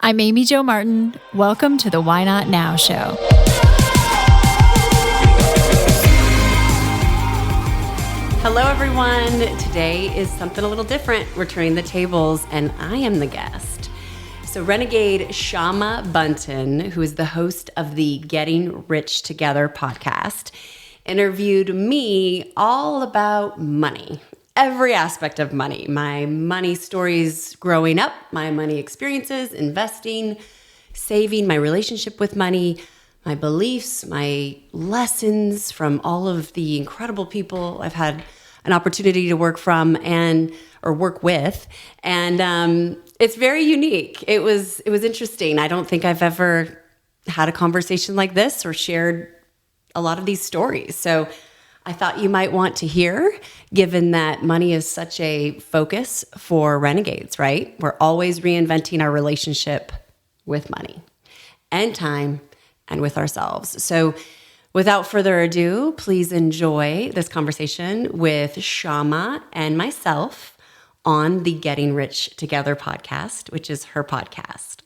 I'm Amy Jo Martin. Welcome to the Why Not Now show. Hello, everyone. Today is something a little different. We're turning the tables, and I am the guest. So Renegade Syama Bunten, who is the host of the Getting Rich Together podcast, interviewed me all about money. Every aspect of money, my money stories growing up, my money experiences, investing, saving, my relationship with money, my beliefs, my lessons from all of the incredible people I've had an opportunity to work from or work with. And it's very unique. It was interesting. I don't think I've ever had a conversation like this or shared a lot of these stories. So I thought you might want to hear, given that money is such a focus for renegades, right? We're always reinventing our relationship with money and time and with ourselves. So without further ado, please enjoy this conversation with Syama and myself on the Getting Rich Together podcast, which is her podcast.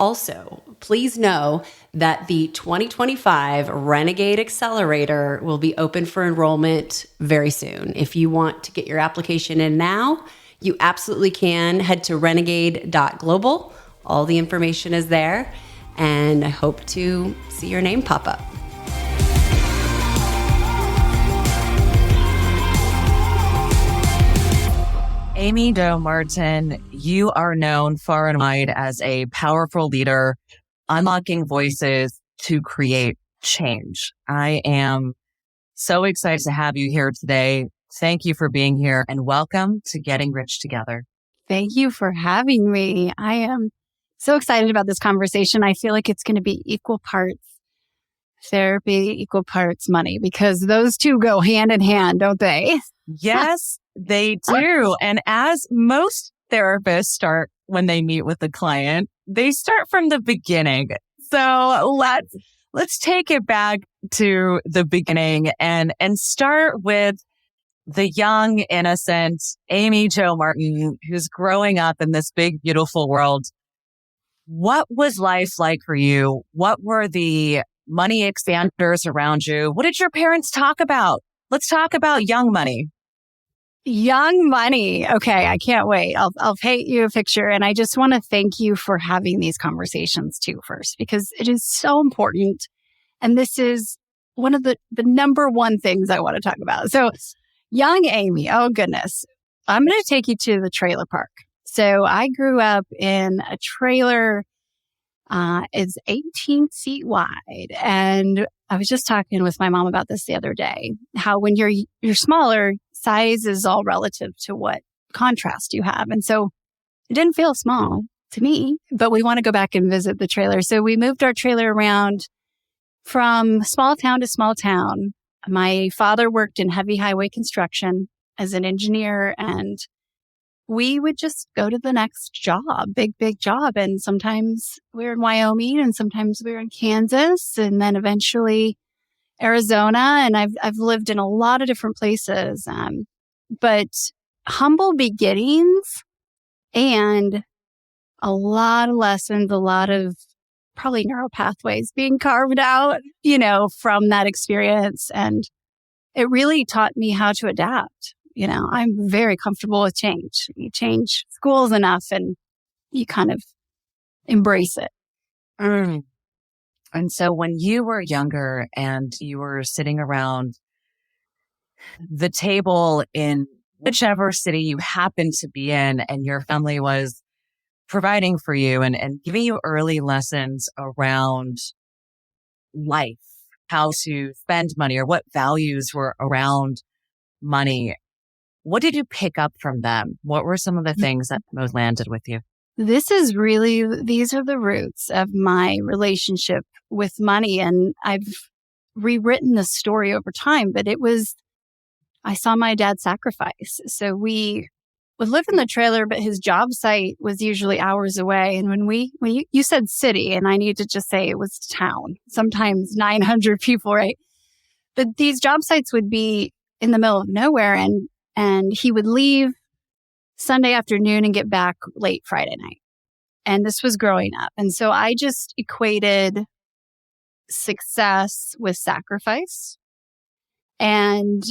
Also, please know that the 2025 Renegade Accelerator will be open for enrollment very soon. If you want to get your application in now, you absolutely can. Head to renegade.global. All the information is there, and I hope to see your name pop up. Amy Jo Martin, you are known far and wide as a powerful leader, unlocking voices to create change. I am so excited to have you here today. Thank you for being here and welcome to Getting Rich Together. Thank you for having me. I am so excited about this conversation. I feel like it's going to be equal parts therapy, equal parts money, because those two go hand in hand, don't they? Yes, they do. And as most therapists start when they meet with a client, they start from the beginning. So let's take it back to the beginning and start with the young, innocent Amy Jo Martin, who's growing up in this big, beautiful world. What was life like for you? What were the money expanders around you? What did your parents talk about? Let's talk about young money. Young money. Okay, I can't wait. I'll paint you a picture. And I just want to thank you for having these conversations too first, because it is so important. And this is one of the number one things I want to talk about. So young Amy, oh goodness. I'm going to take you to the trailer park. So I grew up in a trailer. It's 18 feet wide. And I was just talking with my mom about this the other day, how when you're smaller, size is all relative to what contrast you have. And so it didn't feel small to me, but we want to go back and visit the trailer. So we moved our trailer around from small town to small town. My father worked in heavy highway construction as an engineer, and we would just go to the next job, big job. And sometimes we were in Wyoming and sometimes we were in Kansas and then eventually Arizona. And I've lived in a lot of different places, but humble beginnings and a lot of lessons, a lot of probably neural pathways being carved out, from that experience. And it really taught me how to adapt. I'm very comfortable with change. You change schools enough and you kind of embrace it. And so when you were younger and you were sitting around the table in whichever city you happened to be in and your family was providing for you and giving you early lessons around life, how to spend money or what values were around money, what did you pick up from them? What were some of the things that most landed with you? These are the roots of my relationship with money. And I've rewritten the story over time, but I saw my dad sacrifice. So we would live in the trailer, but his job site was usually hours away. And when you said city, and I need to just say it was town, sometimes 900 people, right? But these job sites would be in the middle of nowhere, and he would leave Sunday afternoon and get back late Friday night. And this was growing up. And so I just equated success with sacrifice and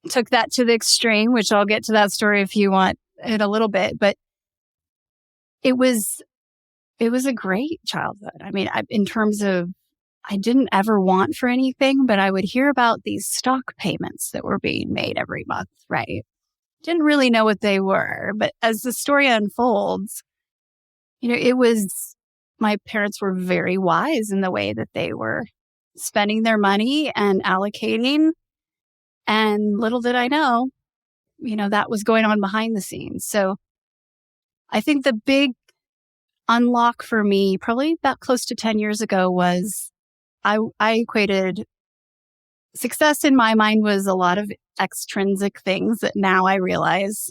took that to the extreme, which I'll get to that story if you want in a little bit. But it was a great childhood. I mean, in terms of, I didn't ever want for anything, but I would hear about these stock payments that were being made every month, right? Didn't really know what they were. But as the story unfolds, it was, my parents were very wise in the way that they were spending their money and allocating. And little did I know, that was going on behind the scenes. So I think the big unlock for me, probably about close to 10 years ago, was I equated success in my mind was a lot of extrinsic things that now I realize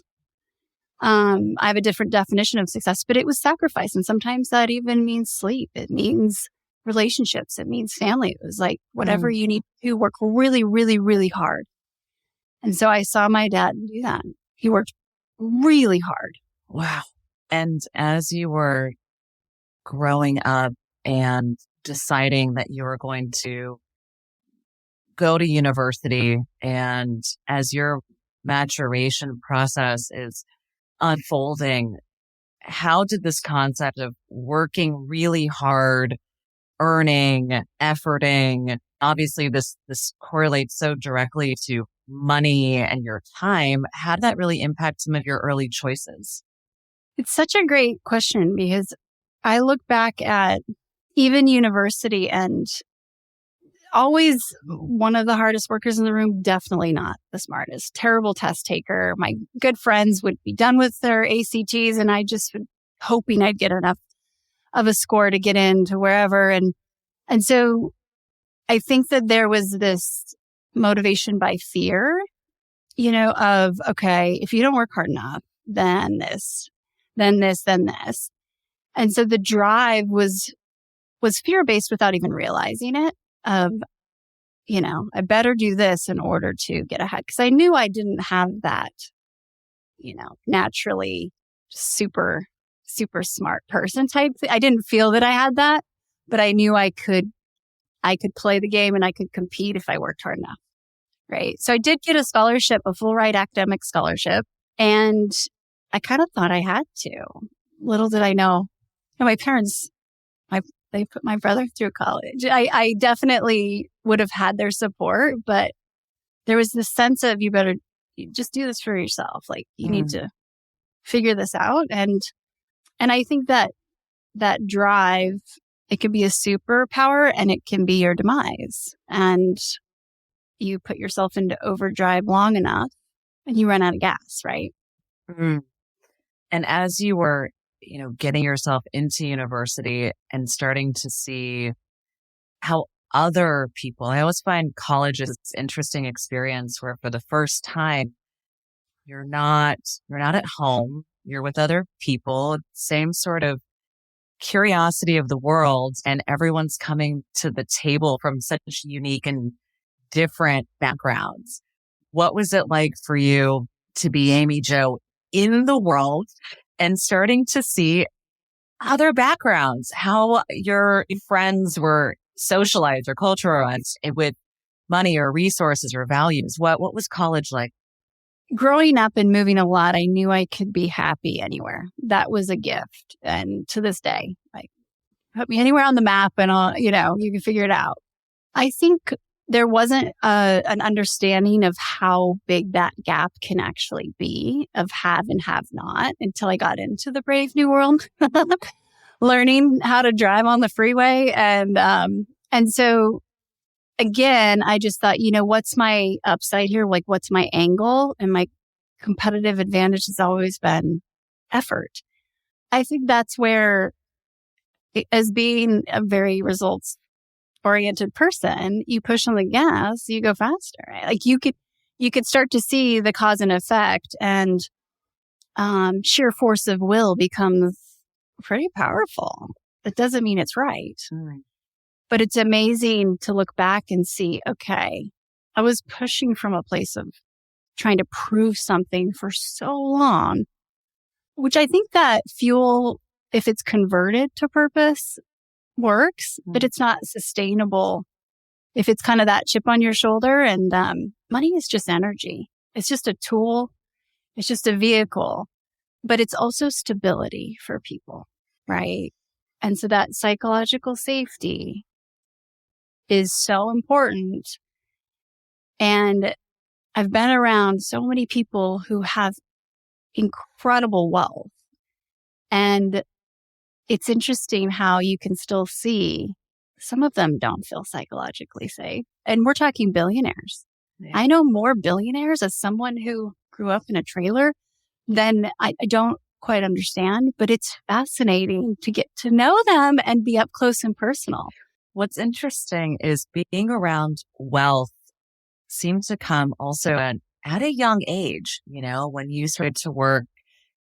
I have a different definition of success, but it was sacrifice. And sometimes that even means sleep. It means relationships. It means family. It was like whatever you need to do, work really, really, really hard. And so I saw my dad do that. He worked really hard. Wow. And as you were growing up and deciding that you were going to go to university, and as your maturation process is unfolding, how did this concept of working really hard, earning, efforting, obviously this correlates so directly to money and your time, how did that really impact some of your early choices? It's such a great question because I look back at even university and always one of the hardest workers in the room, definitely not the smartest, terrible test taker. My good friends would be done with their ACTs and I just was hoping I'd get enough of a score to get into wherever. And so I think that there was this motivation by fear, of, okay, if you don't work hard enough, then this, then this, then this. And so the drive was fear-based without even realizing it of, I better do this in order to get ahead. Because I knew I didn't have that, naturally super, super smart person type thing. I didn't feel that I had that, but I knew I could play the game and I could compete if I worked hard enough. Right. So I did get a scholarship, a full ride academic scholarship. And I kind of thought I had to. Little did I know, my parents, they put my brother through college. I definitely would have had their support, but there was this sense of you just do this for yourself. Like you need to figure this out. And I think that drive, it can be a superpower and it can be your demise. And you put yourself into overdrive long enough and you run out of gas, right? Mm. And as you were, getting yourself into university and starting to see how other people, I always find college is this interesting experience where for the first time, you're not at home, you're with other people, same sort of curiosity of the world, and everyone's coming to the table from such unique and different backgrounds. What was it like for you to be Amy Jo in the world and starting to see other backgrounds, how your friends were socialized or culturalized with money or resources or values? What was college like? Growing up and moving a lot, I knew I could be happy anywhere. That was a gift. And to this day, like, put me anywhere on the map and I'll, you can figure it out. I think there wasn't an understanding of how big that gap can actually be of have and have not until I got into the brave new world, learning how to drive on the freeway. And so again, I just thought, what's my upside here? Like, what's my angle? And my competitive advantage has always been effort. I think that's where, as being a very results-oriented person, you push on the gas, you go faster, right? Like you could start to see the cause and effect, and sheer force of will becomes pretty powerful. It doesn't mean it's right. Mm. But it's amazing to look back and see, okay, I was pushing from a place of trying to prove something for so long, which I think that fuel if it's converted to purpose, works, but it's not sustainable if it's kind of that chip on your shoulder. And money is just energy. It's just a tool. It's just a vehicle, but it's also stability for people, right? And so that psychological safety is so important. And I've been around so many people who have incredible wealth. And it's interesting how you can still see some of them don't feel psychologically safe. And we're talking billionaires. Yeah. I know more billionaires as someone who grew up in a trailer than I don't quite understand, but it's fascinating to get to know them and be up close and personal. What's interesting is being around wealth seems to come also at a young age, when you started to work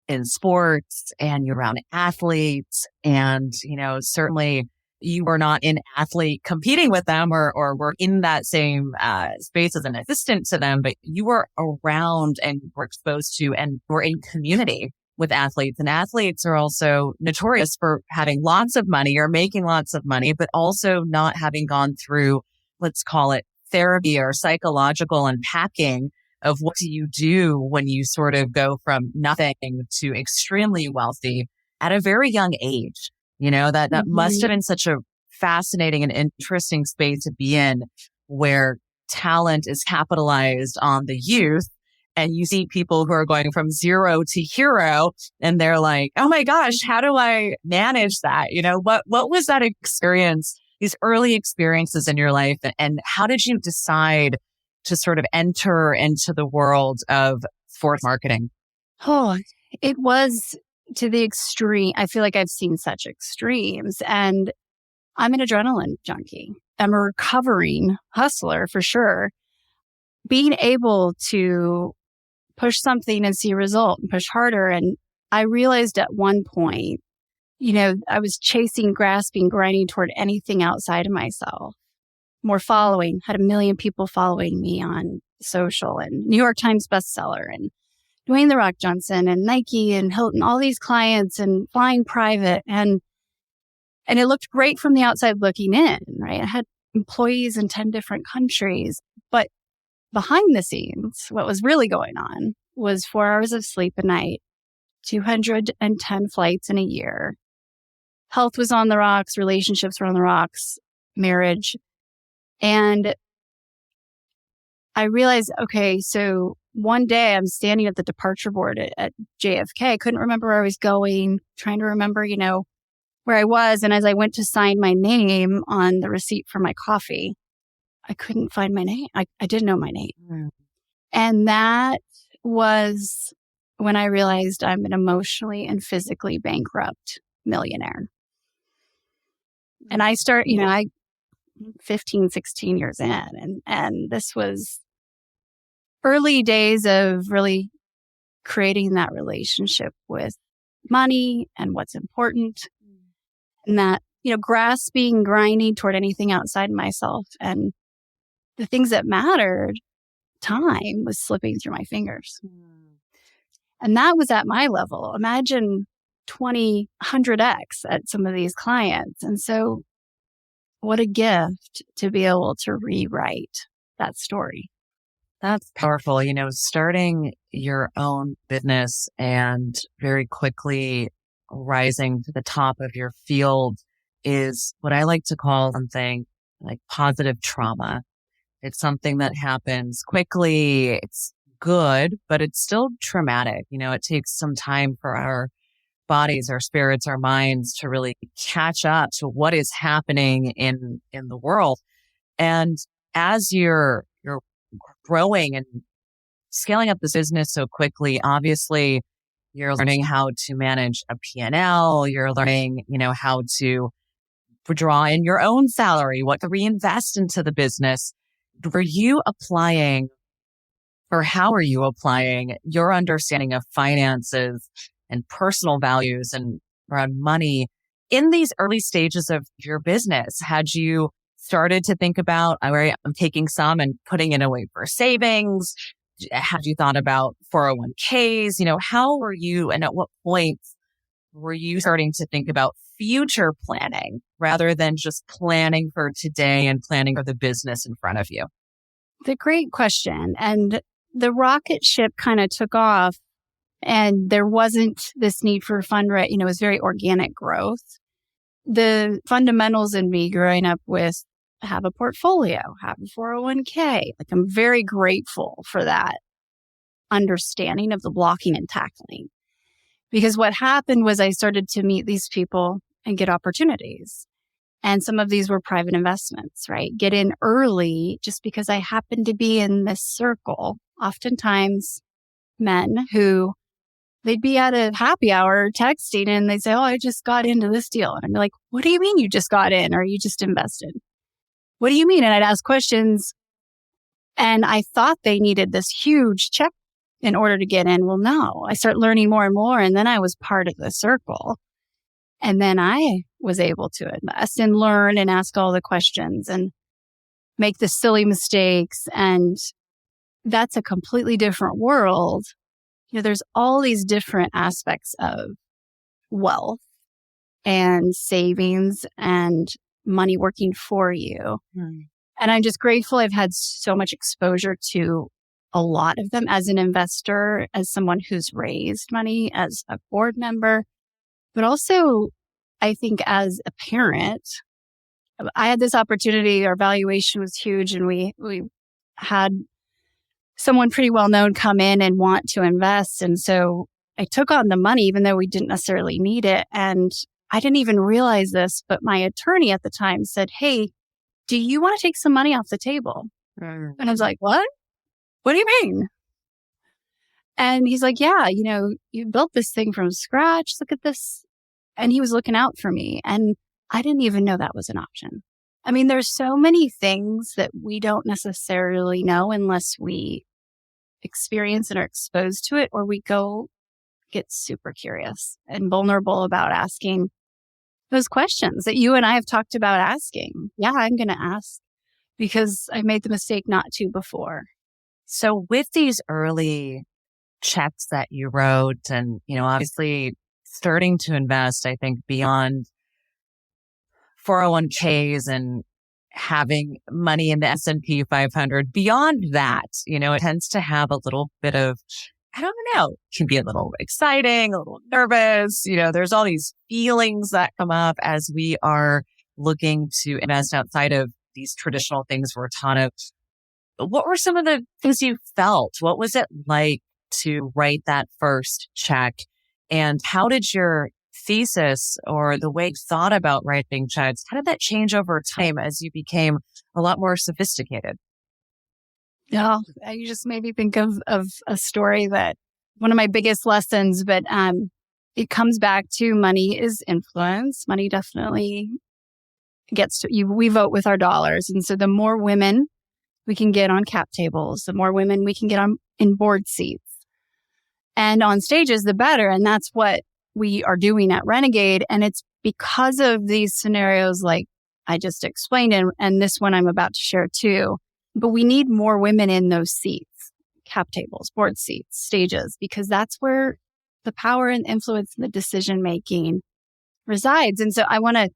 in sports and you're around athletes and, certainly you were not an athlete competing with them or were in that same space as an assistant to them, but you were around and were exposed to and were in community with athletes. And athletes are also notorious for having lots of money or making lots of money, but also not having gone through, let's call it therapy or psychological unpacking of what do you do when you sort of go from nothing to extremely wealthy at a very young age. That must have been such a fascinating and interesting space to be in where talent is capitalized on the youth. And you see people who are going from zero to hero and they're like, oh my gosh, how do I manage that? What was that experience, these early experiences in your life? And how did you decide to sort of enter into the world of sports marketing? Oh, it was to the extreme. I feel like I've seen such extremes, and I'm an adrenaline junkie. I'm a recovering hustler for sure. Being able to push something and see a result and push harder. And I realized at one point, I was chasing, grasping, grinding toward anything outside of myself. More following, had 1 million people following me on social and New York Times bestseller and Dwayne "The Rock" Johnson and Nike and Hilton, all these clients and flying private. And it looked great from the outside looking in, right? I had employees in 10 different countries, but behind the scenes, what was really going on was 4 hours of sleep a night, 210 flights in a year. Health was on the rocks, relationships were on the rocks, marriage. And I realized, okay, so one day I'm standing at the departure board at JFK. I couldn't remember where I was going, trying to remember, where I was. And as I went to sign my name on the receipt for my coffee, I couldn't find my name. I didn't know my name. Mm. And that was when I realized I'm an emotionally and physically bankrupt millionaire. And I 15, 16 years in. And this was early days of really creating that relationship with money and what's important. And that, grasping, grinding toward anything outside myself. And the things that mattered, time was slipping through my fingers. And that was at my level. Imagine 100x at some of these clients. And so what a gift to be able to rewrite that story. That's powerful. Starting your own business and very quickly rising to the top of your field is what I like to call something like positive trauma. It's something that happens quickly. It's good, but it's still traumatic. It takes some time for our bodies, our spirits, our minds to really catch up to what is happening in the world. And as you're growing and scaling up this business so quickly, obviously you're learning how to manage a P&L. You're learning, how to draw in your own salary, what to reinvest into the business. Were you applying, or how are you applying your understanding of finances and personal values and around money in these early stages of your business? Had you started to think about, all right, I'm taking some and putting it away for savings? Had you thought about 401ks? How were you, and at what points were you starting to think about future planning rather than just planning for today and planning for the business in front of you? The great question. And the rocket ship kind of took off, and there wasn't this need for fundraising. It was very organic growth. The fundamentals in me growing up with have a portfolio, have a 401k. Like, I'm very grateful for that understanding of the blocking and tackling. Because what happened was I started to meet these people and get opportunities. And some of these were private investments, right? Get in early just because I happened to be in this circle. Oftentimes men who they'd be at a happy hour texting and they'd say, oh, I just got into this deal. And I'd be like, what do you mean you just got in or you just invested? What do you mean? And I'd ask questions and I thought they needed this huge check in order to get in. Well, no, I start learning more and more. And then I was part of the circle. And then I was able to invest and learn and ask all the questions and make the silly mistakes. And that's a completely different world. There's all these different aspects of wealth and savings and money working for you. And I'm just grateful I've had so much exposure to a lot of them as an investor, as someone who's raised money, as a board member, but also I think as a parent. I had this opportunity, our valuation was huge, and we had someone pretty well known come in and want to invest. And so I took on the money, even though we didn't necessarily need it. And I didn't even realize this, but my attorney at the time said, hey, do you want to take some money off the table? And I was like, what? What do you mean? And he's like, yeah, you built this thing from scratch. Look at this. And he was looking out for me. And I didn't even know that was an option. I mean, there's so many things that we don't necessarily know unless we experience and are exposed to it, or we go get super curious and vulnerable about asking those questions that you and I have talked about asking. Yeah, I'm going to ask because I made the mistake not to before. So with these early checks that you wrote and, obviously starting to invest, I think beyond 401ks and having money in the S&P 500, beyond that, it tends to have a little bit of, I don't know, it can be a little exciting, a little nervous. There's all these feelings that come up as we are looking to invest outside of these traditional things we're taught of. What were some of the things you felt? What was it like to write that first check? And how did your thesis or the way you thought about writing checks, how did that change over time as you became a lot more sophisticated? Yeah, you just made me think of a story that one of my biggest lessons, but it comes back to money is influence. Money definitely gets to you. We vote with our dollars. And so the more women we can get on cap tables, the more women we can get on in board seats and on stages, the better. And that's what we are doing at Renegade. And it's because of these scenarios like I just explained, and this one I'm about to share too. But we need more women in those seats, cap tables, board seats, stages, because that's where the power and influence and the decision making resides. And so I want to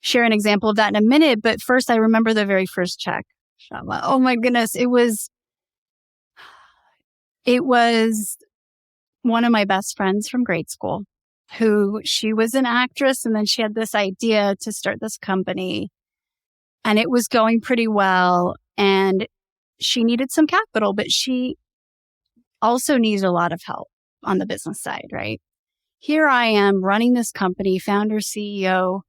share an example of that in a minute. But first, I remember the very first check. Oh my goodness. It was one of my best friends from grade school who she was an actress. And then she had this idea to start this company and it was going pretty well. And she needed some capital, but she also needed a lot of help on the business side, right? Here I am running this company, founder, CEO,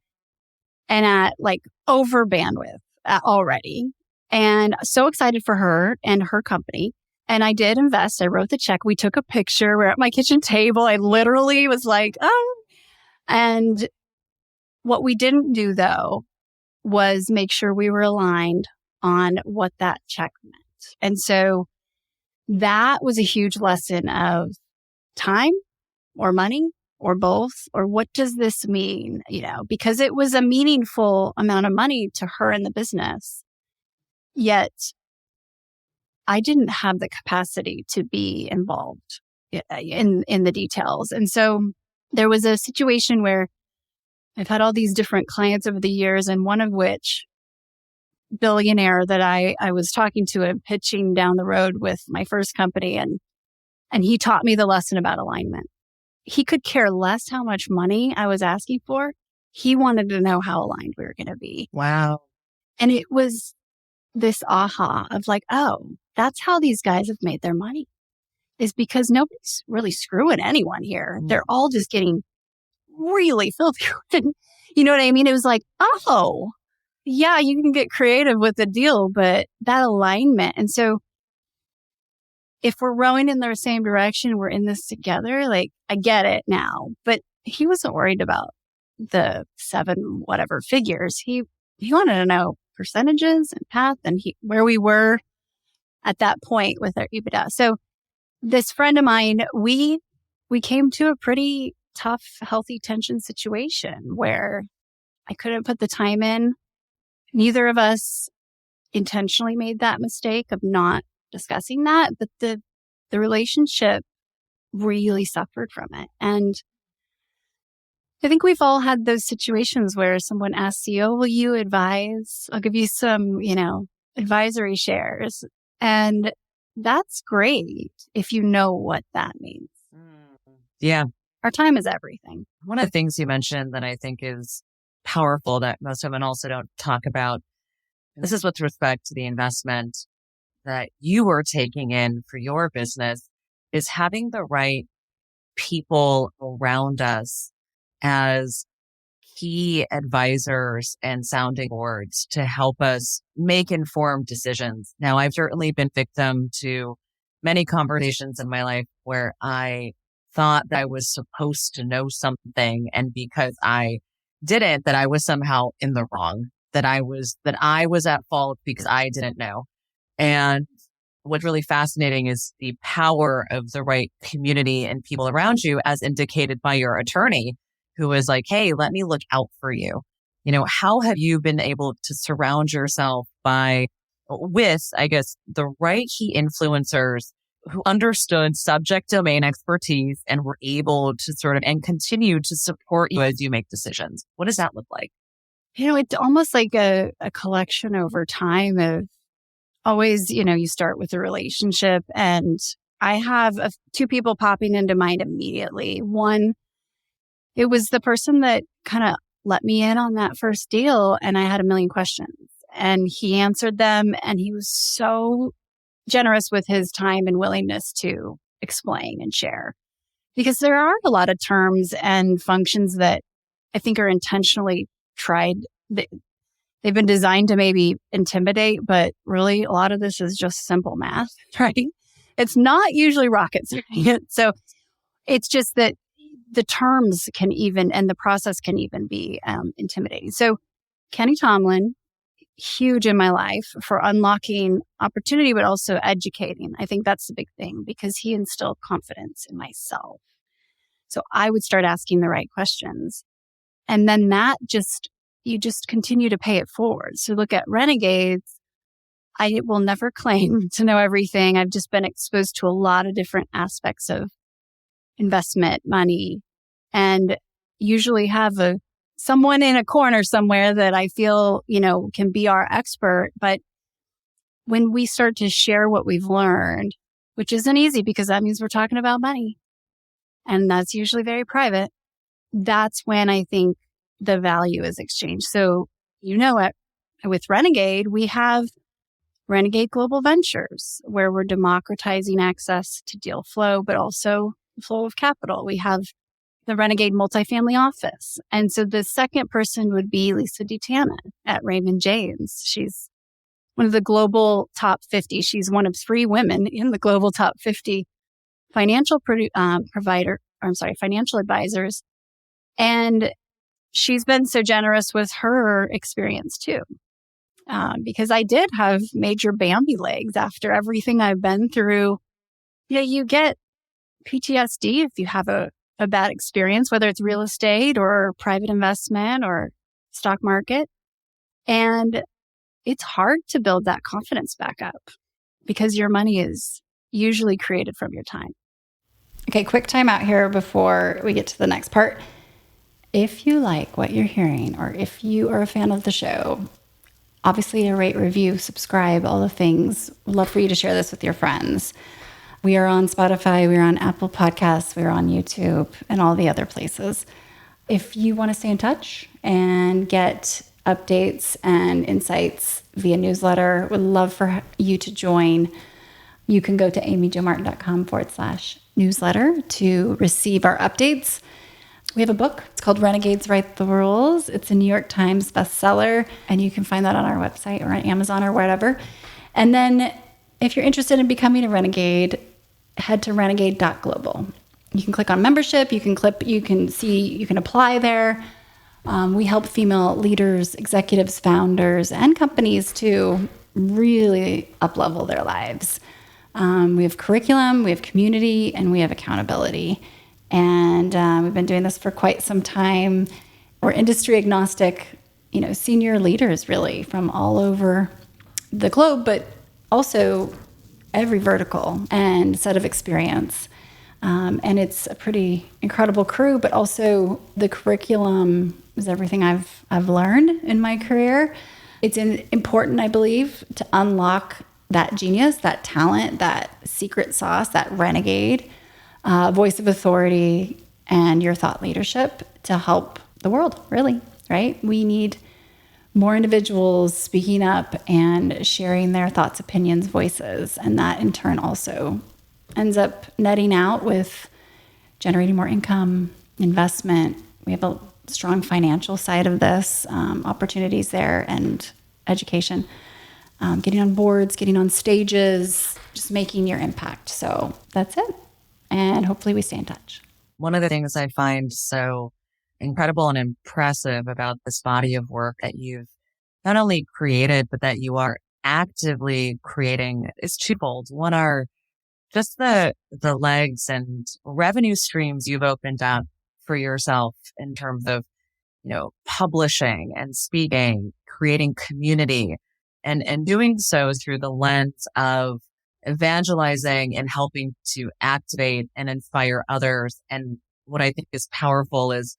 and at like over bandwidth already. And so excited for her and her company. And I did invest. I wrote the check. We took a picture. We're at my kitchen table. I literally was like, oh. And what we didn't do, though, was make sure we were aligned on what that check meant. And so that was a huge lesson of time or money or both, or what does this mean? Because it was a meaningful amount of money to her in the business. Yet I didn't have the capacity to be involved in the details. And so there was a situation where I've had all these different clients over the years, and one of which, billionaire that I was talking to and pitching down the road with my first company, and he taught me the lesson about alignment. He could care less how much money I was asking for. He wanted to know how aligned we were going to be. Wow. And it was this aha of like, oh, that's how these guys have made their money, is because nobody's really screwing anyone here. They're all just getting really filthy. You know what I mean? It was like, oh, yeah, you can get creative with the deal, but that alignment. And so if we're rowing in the same direction, we're in this together. Like, I get it now. But he wasn't worried about the 7 whatever figures. He wanted to know percentages and path and where we were at that point with our EBITDA. So this friend of mine, we came to a pretty tough, healthy tension situation where I couldn't put the time in. Neither of us intentionally made that mistake of not discussing that, but the relationship really suffered from it. And I think we've all had those situations where someone asks you, oh, will you advise? I'll give you some, advisory shares. And that's great if you know what that means. Yeah. Our time is everything. One of the things you mentioned that I think is powerful that most women also don't talk about, this is with respect to the investment that you are taking in for your business, is having the right people around us as key advisors and sounding boards to help us make informed decisions. Now, I've certainly been victim to many conversations in my life where I thought that I was supposed to know something, and because I didn't, that I was somehow in the wrong, that I was at fault because I didn't know. And what's really fascinating is the power of the right community and people around you, as indicated by your attorney, who was like, hey, let me look out for you. How have you been able to surround yourself with, I guess, the right key influencers who understood subject domain expertise and were able to and continue to support you as you make decisions? What does that look like? It's almost like a collection over time of always, you start with a relationship, and I have 2 people popping into mind immediately. One, it was the person that kind of let me in on that first deal, and I had a million questions, and he answered them, and he was so generous with his time and willingness to explain and share. Because there are a lot of terms and functions that I think are intentionally tried. They've been designed to maybe intimidate, but really a lot of this is just simple math, right? It's not usually rocket science. So it's just that the terms can even, and the process can even be intimidating. So Kenny Tomlin, huge in my life for unlocking opportunity, but also educating. I think that's the big thing, because he instilled confidence in myself. So I would start asking the right questions. And then you just continue to pay it forward. So look at Renegades. I will never claim to know everything. I've just been exposed to a lot of different aspects of investment, money, and usually have someone in a corner somewhere that I feel, can be our expert. But when we start to share what we've learned, which isn't easy because that means we're talking about money, and that's usually very private, that's when I think the value is exchanged. So, with Renegade, we have Renegade Global Ventures, where we're democratizing access to deal flow, but also flow of capital. We have the Renegade Multifamily Office. And so the second person would be Lisa DeTana at Raymond James. She's one of the global top 50. She's one of 3 women in the global top 50 financial financial advisors. And she's been so generous with her experience too. Because I did have major Bambi legs after everything I've been through. You get PTSD if you have a bad experience, whether it's real estate or private investment or stock market. And it's hard to build that confidence back up because your money is usually created from your time. Okay, quick time out here before we get to the next part. If you like what you're hearing, or if you are a fan of the show, obviously a rate, review, subscribe, all the things. We'd love for you to share this with your friends. We are on Spotify, we're on Apple Podcasts, we're on YouTube, and all the other places. If you want to stay in touch and get updates and insights via newsletter, would love for you to join. You can go to amyjomartin.com/newsletter to receive our updates. We have a book. It's called Renegades Write the Rules. It's a New York Times bestseller, and you can find that on our website or on Amazon or wherever. And then if you're interested in becoming a renegade, head to renegade.global. You can click on membership. You can apply there. We help female leaders, executives, founders, and companies to really up-level their lives. We have curriculum, we have community, and we have accountability. And we've been doing this for quite some time. We're industry agnostic, senior leaders really from all over the globe, but also every vertical and set of experience. And it's a pretty incredible crew, but also the curriculum is everything I've learned in my career. It's important, I believe, to unlock that genius, that talent, that secret sauce, that renegade, voice of authority, and your thought leadership to help the world, really, right? We need more individuals speaking up and sharing their thoughts, opinions, voices, and that in turn also ends up netting out with generating more income, investment. We have a strong financial side of this, opportunities there, and education. Getting on boards, getting on stages, just making your impact. So that's it. And hopefully we stay in touch. One of the things I find so incredible and impressive about this body of work that you've not only created, but that you are actively creating is twofold. One are just the legs and revenue streams you've opened up for yourself in terms of, publishing and speaking, creating community, and doing so through the lens of evangelizing and helping to activate and inspire others. And what I think is powerful is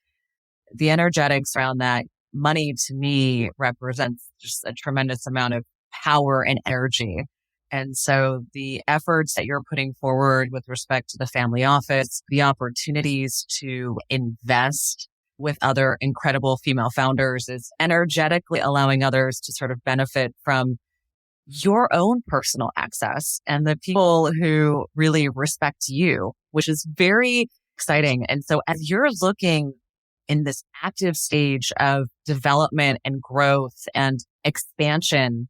the energetics around that. Money to me represents just a tremendous amount of power and energy. And so the efforts that you're putting forward with respect to the family office, the opportunities to invest with other incredible female founders is energetically allowing others to sort of benefit from your own personal access and the people who really respect you, which is very exciting. And so as you're looking in this active stage of development and growth and expansion,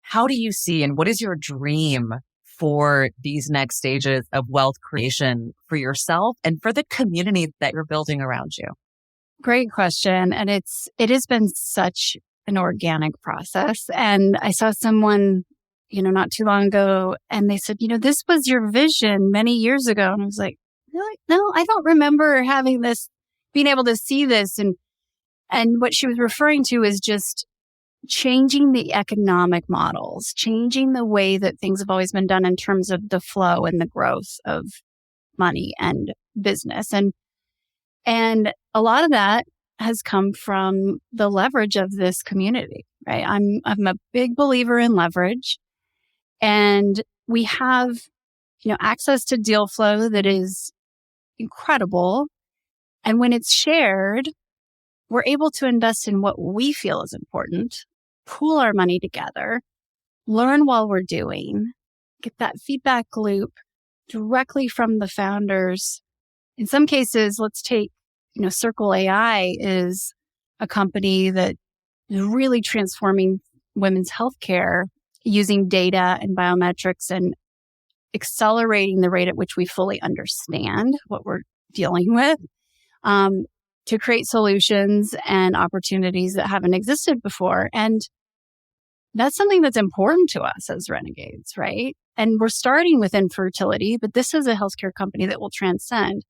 how do you see and what is your dream for these next stages of wealth creation for yourself and for the community that you're building around you? Great question. And it has been such an organic process. And I saw someone, not too long ago, and they said, this was your vision many years ago. And I was like, really? No, I don't remember having this, being able to see this. And what she was referring to is just changing the economic models, changing the way that things have always been done in terms of the flow and the growth of money and business. And a lot of that has come from the leverage of this community, right? I'm a big believer in leverage, and we have, access to deal flow that is incredible. And when it's shared, we're able to invest in what we feel is important, pool our money together, learn while we're doing, get that feedback loop directly from the founders. In some cases, let's take, Circle AI is a company that is really transforming women's healthcare using data and biometrics and accelerating the rate at which we fully understand what we're dealing with, to create solutions and opportunities that haven't existed before. And that's something that's important to us as renegades, right? And we're starting with infertility, but this is a healthcare company that will transcend.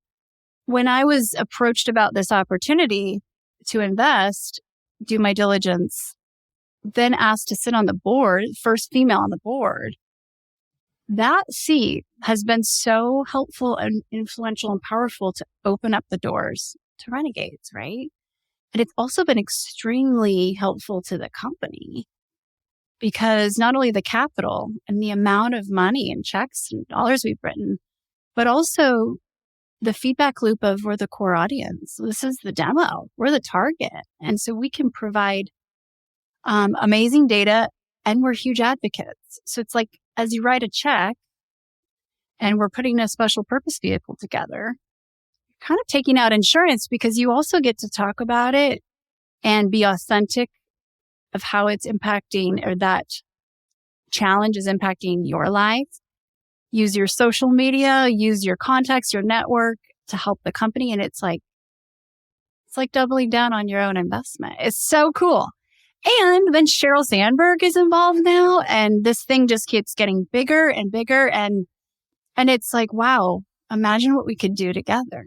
When I was approached about this opportunity to invest, do my diligence, then asked to sit on the board, first female on the board, that seat has been so helpful and influential and powerful to open up the doors to Renegades, right? And it's also been extremely helpful to the company because not only the capital and the amount of money and checks and dollars we've written, but also the feedback loop of we're the core audience. This is the demo. We're the target. And so we can provide amazing data and we're huge advocates. So it's like, as you write a check and we're putting a special purpose vehicle together, you're kind of taking out insurance because you also get to talk about it and be authentic of how it's impacting or that challenge is impacting your life. Use your social media, use your contacts, your network to help the company. And it's like doubling down on your own investment. It's so cool. And then Sheryl Sandberg is involved now. And this thing just keeps getting bigger and bigger. And it's like, wow, imagine what we could do together.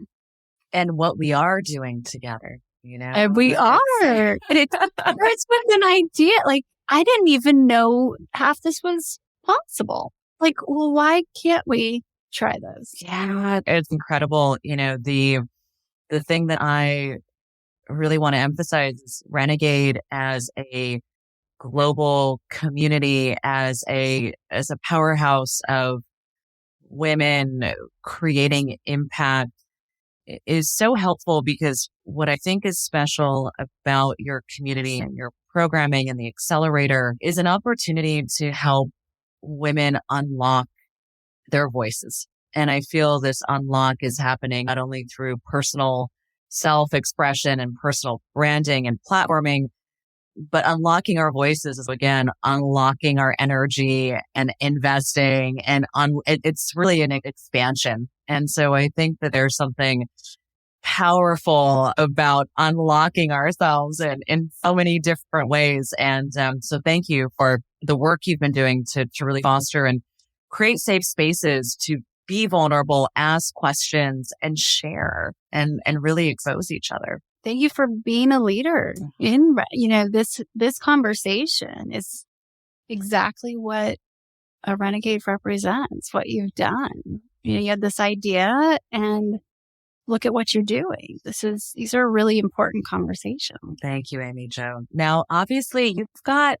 And what we are doing together, you know? And we are. And it starts with an idea. Like, I didn't even know half this was possible. Like, well, why can't we try this? Yeah, it's incredible. You know, the thing that I really want to emphasize is Renegade as a global community, as a powerhouse of women creating impact is so helpful because what I think is special about your community and your programming and the accelerator is an opportunity to help women unlock their voices. And I feel this unlock is happening not only through personal self-expression and personal branding and platforming, but unlocking our voices is, again, unlocking our energy and investing. And it's really an expansion. And so I think that there's something powerful about unlocking ourselves in so many different ways. And so thank you for the work you've been doing to really foster and create safe spaces to be vulnerable, ask questions, and share and really expose each other. Thank you for being a leader in, this conversation is exactly what a Renegade represents, what you've done. You had this idea and look at what you're doing. These are really important conversations. Thank you, Amy Jo. Now, obviously, you've got,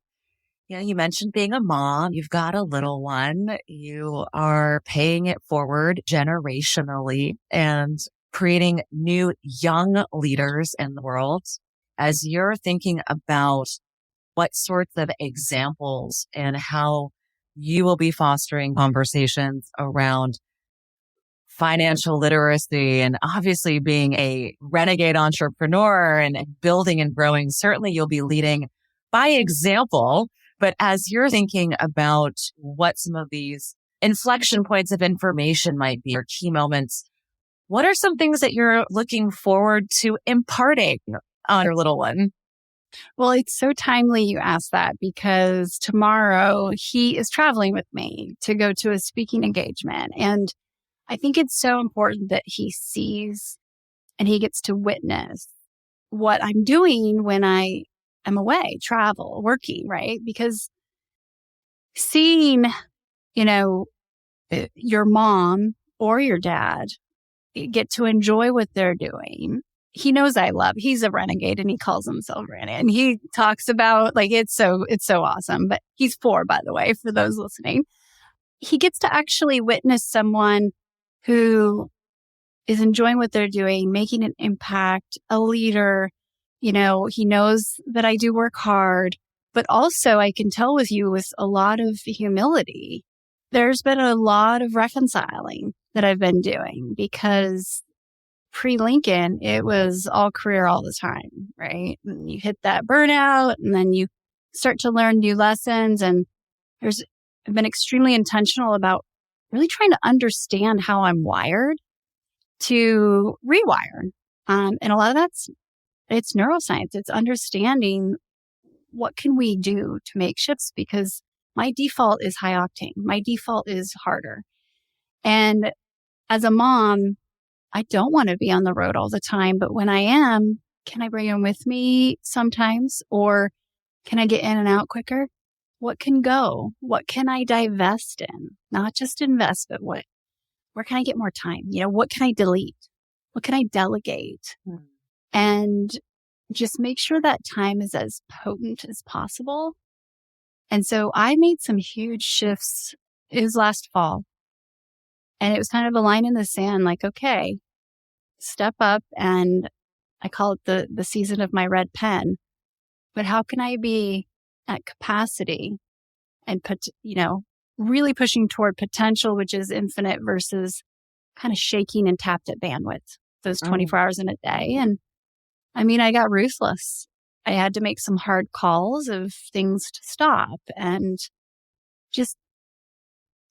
you mentioned being a mom. You've got a little one. You are paying it forward generationally and creating new young leaders in the world. As you're thinking about what sorts of examples and how you will be fostering conversations around financial literacy and obviously being a renegade entrepreneur and building and growing, certainly you'll be leading by example. But as you're thinking about what some of these inflection points of information might be or key moments, what are some things that you're looking forward to imparting on your little one? Well, it's so timely you asked that because tomorrow he is traveling with me to go to a speaking engagement. And I think it's so important that he sees and he gets to witness what I'm doing when I am away, travel, working, right? Because seeing, your mom or your dad get to enjoy what they're doing. He knows he's a renegade and he calls himself Renegade. And he talks about it's so awesome. But he's 4, by the way, for those listening. He gets to actually witness someone who is enjoying what they're doing, making an impact, a leader. He knows that I do work hard, but also I can tell with a lot of humility. There's been a lot of reconciling that I've been doing because pre-Lincoln, it was all career all the time, right? And you hit that burnout and then you start to learn new lessons. And I've been extremely intentional about really trying to understand how I'm wired to rewire. And a lot of it's neuroscience. It's understanding what can we do to make shifts because my default is high octane. My default is harder. And as a mom, I don't want to be on the road all the time, but when I am, can I bring him with me sometimes or can I get in and out quicker? what can go? What can I divest in? Not just invest, but where can I get more time? What can I delete? What can I delegate? And just make sure that time is as potent as possible. And so I made some huge shifts. It was last fall. And it was kind of a line in the sand, like, okay, step up. And I call it the season of my red pen. But how can I be at capacity and really pushing toward potential, which is infinite, versus kind of shaking and tapped at bandwidth, those 24 hours in a day. And I mean, I got ruthless. I had to make some hard calls of things to stop. And just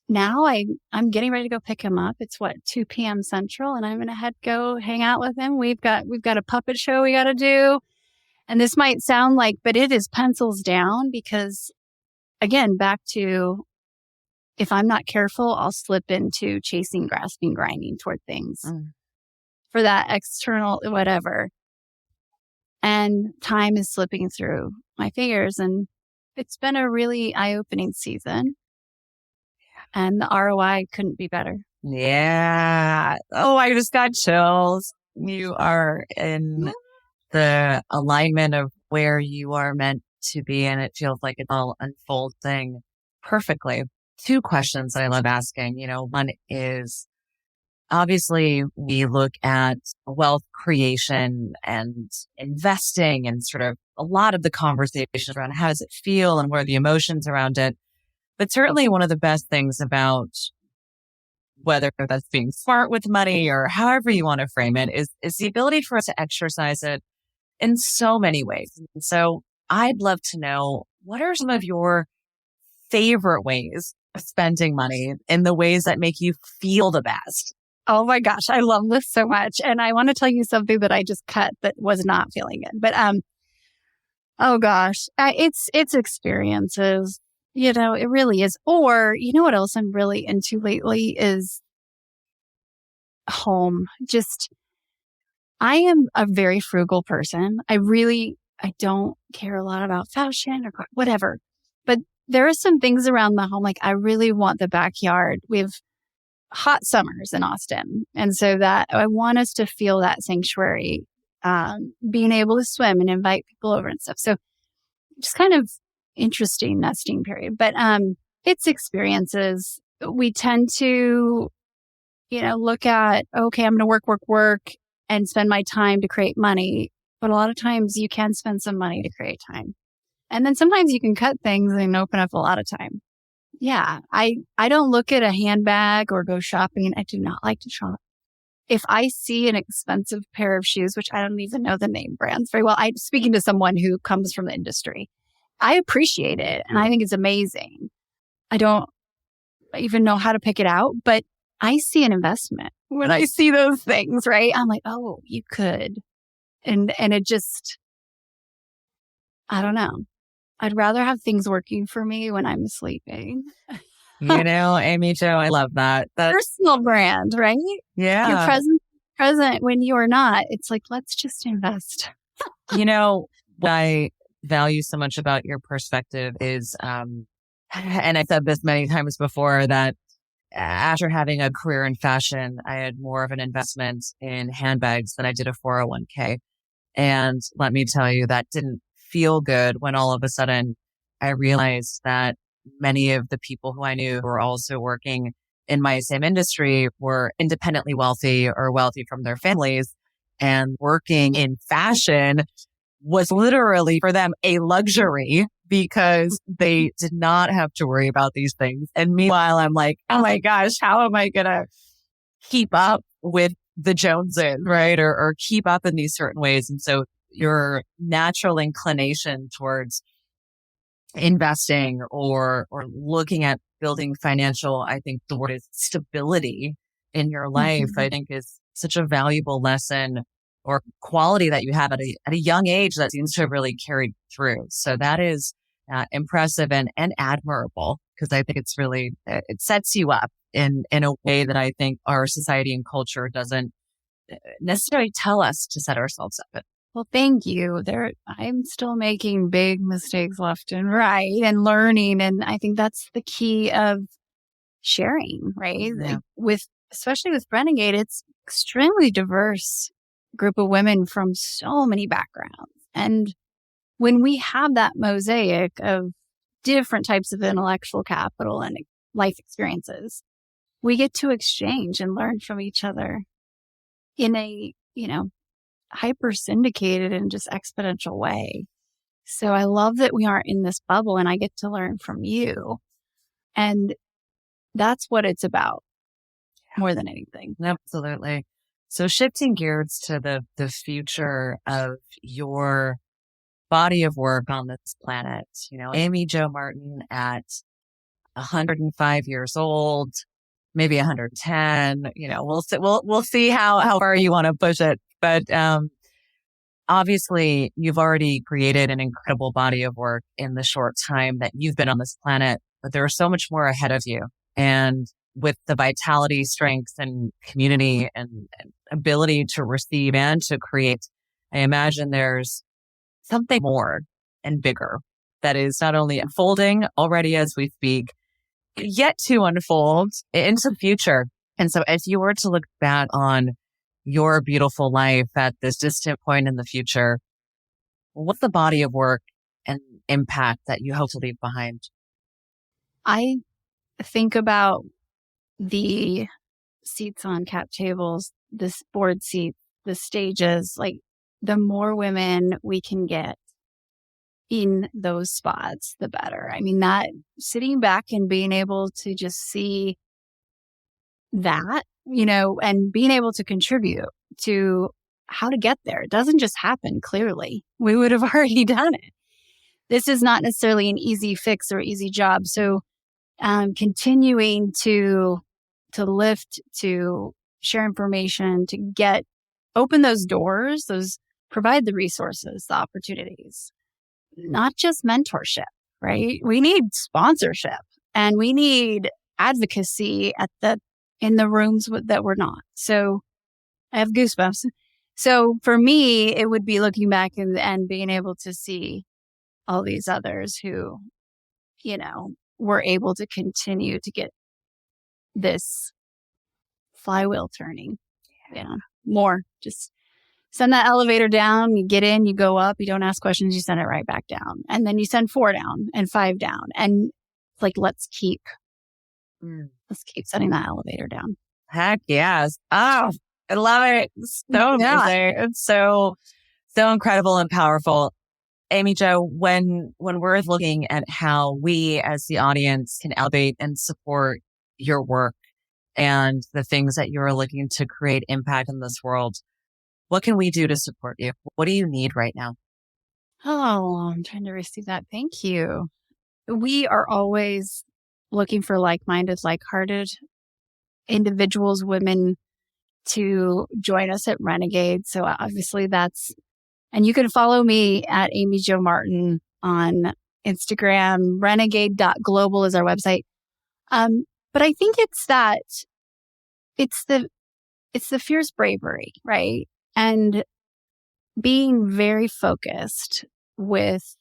now I'm getting ready to go pick him up. It's 2 p.m. Central, and I'm going to go hang out with him. We've got a puppet show we got to do. And this might sound like, but it is pencils down, because again, back to, if I'm not careful, I'll slip into chasing, grasping, grinding toward things for that external whatever. And time is slipping through my fingers. And it's been a really eye-opening season. And the ROI couldn't be better. Yeah. Oh, I just got chills. You are in the alignment of where you are meant to be. And it feels like it's all unfolding perfectly. 2 questions that I love asking. One is, obviously, we look at wealth creation and investing and sort of a lot of the conversations around how does it feel and what are the emotions around it. But certainly one of the best things about whether that's being smart with money or however you want to frame it is the ability for us to exercise it in so many ways. And so I'd love to know, what are some of your favorite ways of spending money in the ways that make you feel the best? Oh my gosh, I love this so much. And I want to tell you something that I just cut that was not feeling good. But oh gosh, it's experiences. It really is. Or what else I'm really into lately is home. Just, I am a very frugal person. I don't care a lot about fashion or whatever. But there are some things around the home, like I really want the backyard. We have hot summers in Austin. And so that I want us to feel that sanctuary, being able to swim and invite people over and stuff. So just kind of interesting nesting period, but it's experiences. We tend to, look at, okay, I'm going to work and spend my time to create money. But a lot of times you can spend some money to create time. And then sometimes you can cut things and open up a lot of time. Yeah, I don't look at a handbag or go shopping. I do not like to shop. If I see an expensive pair of shoes, which I don't even know the name brands very well, I'm speaking to someone who comes from the industry. I appreciate it and I think it's amazing. I don't even know how to pick it out, but I see an investment when I see those things, right? I'm like, oh, you could. And it just, I don't know. I'd rather have things working for me when I'm sleeping. Amy Jo, I love that. That's personal brand, right? Yeah. You're present when you are not. It's like, let's just invest. What I value so much about your perspective is, and I've said this many times before, that after having a career in fashion, I had more of an investment in handbags than I did a 401k. And let me tell you, that didn't feel good when all of a sudden I realized that many of the people who I knew who were also working in my same industry were independently wealthy or wealthy from their families, and working in fashion was literally for them a luxury because they did not have to worry about these things. And meanwhile, I'm like, oh my gosh, how am I going to keep up with the Joneses, right? Or keep up in these certain ways. And so your natural inclination towards investing or looking at building financial, I think the word is stability in your life, I think is such a valuable lesson or quality that you have at a young age that seems to have really carried through. So that is impressive and admirable, because I think it's really, it sets you up in a way that I think our society and culture doesn't necessarily tell us to set ourselves up in. Well, thank you. I'm still making big mistakes left and right and learning. And I think that's the key of sharing, right? Yeah. Like especially with Renegade, it's extremely diverse group of women from so many backgrounds. And when we have that mosaic of different types of intellectual capital and life experiences, we get to exchange and learn from each other in a, hyper syndicated and just exponential way. So I love that we aren't in this bubble and I get to learn from you. And that's what it's about more than anything. Absolutely. So shifting gears to the future of your body of work on this planet, Amy Jo Martin at 105 years old, maybe 110, we'll see how far you want to push it. But, obviously you've already created an incredible body of work in the short time that you've been on this planet, but there is so much more ahead of you. And with the vitality, strength, and community and ability to receive and to create, I imagine there's something more and bigger that is not only unfolding already as we speak, yet to unfold into the future. And so as you were to look back on your beautiful life at this distant point in the future, what's the body of work and impact that you hope to leave behind? I think about the seats on cap tables, the board seats, the stages, like the more women we can get in those spots, the better. I mean, that sitting back and being able to just see that, and being able to contribute to how to get there. It doesn't just happen, clearly. We would have already done it. This is not necessarily an easy fix or easy job. So continuing to lift, to share information, to open those doors, provide the resources, the opportunities, not just mentorship, right? We need sponsorship and we need advocacy in the rooms that we're not. So I have goosebumps. So for me, it would be looking back and being able to see all these others who, were able to continue to get this flywheel turning. More. Just send that elevator down, you get in, you go up, you don't ask questions, you send it right back down. And then you send 4 down and 5 down. And let's keep sending that elevator down. Heck yes. Oh, I love it. So amazing. It's so incredible and powerful. Amy Jo, when we're looking at how we as the audience can elevate and support your work and the things that you're looking to create impact in this world, what can we do to support you? What do you need right now? Oh, I'm trying to receive that. Thank you. We are always looking for like-minded, like-hearted individuals, women to join us at Renegade. So obviously and you can follow me at Amy Jo Martin on Instagram. Renegade.global is our website. But I think it's the fierce bravery, right? And being very focused with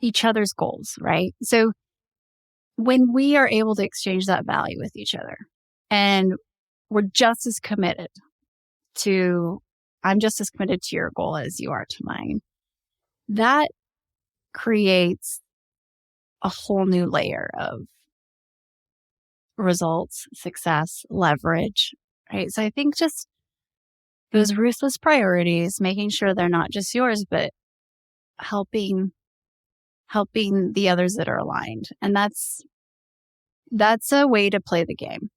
each other's goals, right? So when we are able to exchange that value with each other and we're just as committed I'm just as committed to your goal as you are to mine, that creates a whole new layer of results, success, leverage, right? So I think just those ruthless priorities, making sure they're not just yours, but helping the others that are aligned. And that's a way to play the game,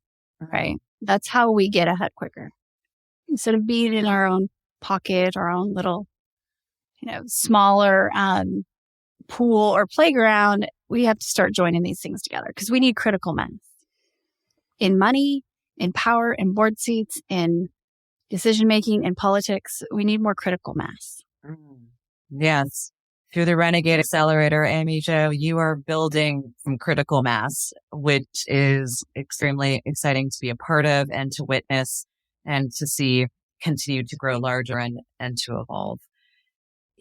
right? That's how we get ahead quicker. Instead of being in our own pocket, our own little, smaller pool or playground, we have to start joining these things together because we need critical mass in money, in power, in board seats, in decision-making, in politics. We need more critical mass. Yes. Through the Renegade Accelerator, Amy Jo, you are building some critical mass, which is extremely exciting to be a part of and to witness and to see continue to grow larger and to evolve.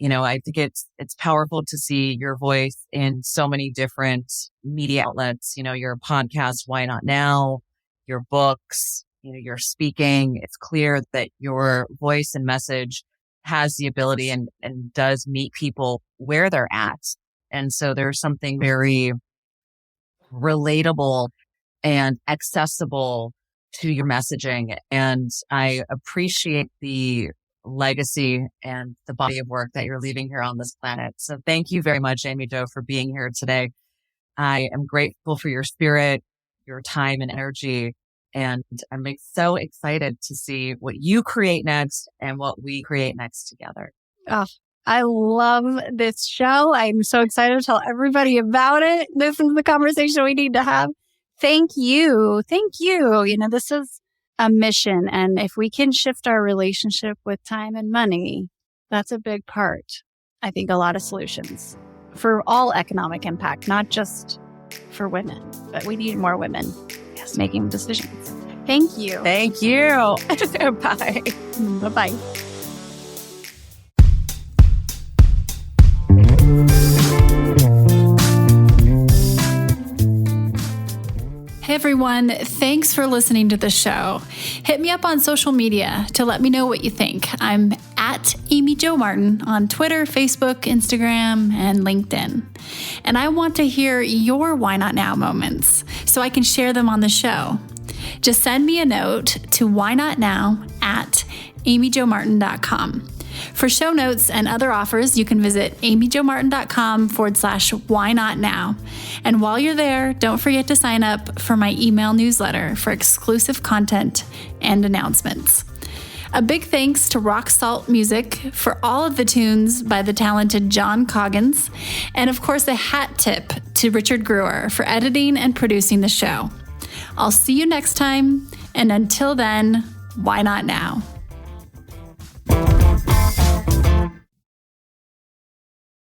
I think it's powerful to see your voice in so many different media outlets, your podcast, Why Not Now, your books, your speaking. It's clear that your voice and message has the ability and does meet people where they're at. And so there's something very relatable and accessible to your messaging. And I appreciate the legacy and the body of work that you're leaving here on this planet. So thank you very much, Amy Jo, for being here today. I am grateful for your spirit, your time and energy. And I'm so excited to see what you create next and what we create next together. Oh, I love this show. I'm so excited to tell everybody about it. This is the conversation we need to have. Thank you. Thank you. This is a mission. And if we can shift our relationship with time and money, that's a big part. I think a lot of solutions for all economic impact, not just for women, but we need more women making decisions. Thank you. Thank you. Bye. Bye-bye. Hey everyone, thanks for listening to the show. Hit me up on social media to let me know what you think. I'm at Amy Jo Martin on Twitter, Facebook, Instagram, and LinkedIn. And I want to hear your Why Not Now moments so I can share them on the show. Just send me a note to whynotnow@amyjomartin.com. For show notes and other offers, you can visit amyjomartin.com/whynotnow. And while you're there, don't forget to sign up for my email newsletter for exclusive content and announcements. A big thanks to Rock Salt Music for all of the tunes by the talented John Coggins. And of course, a hat tip to Richard Brewer for editing and producing the show. I'll see you next time. And until then, why not now?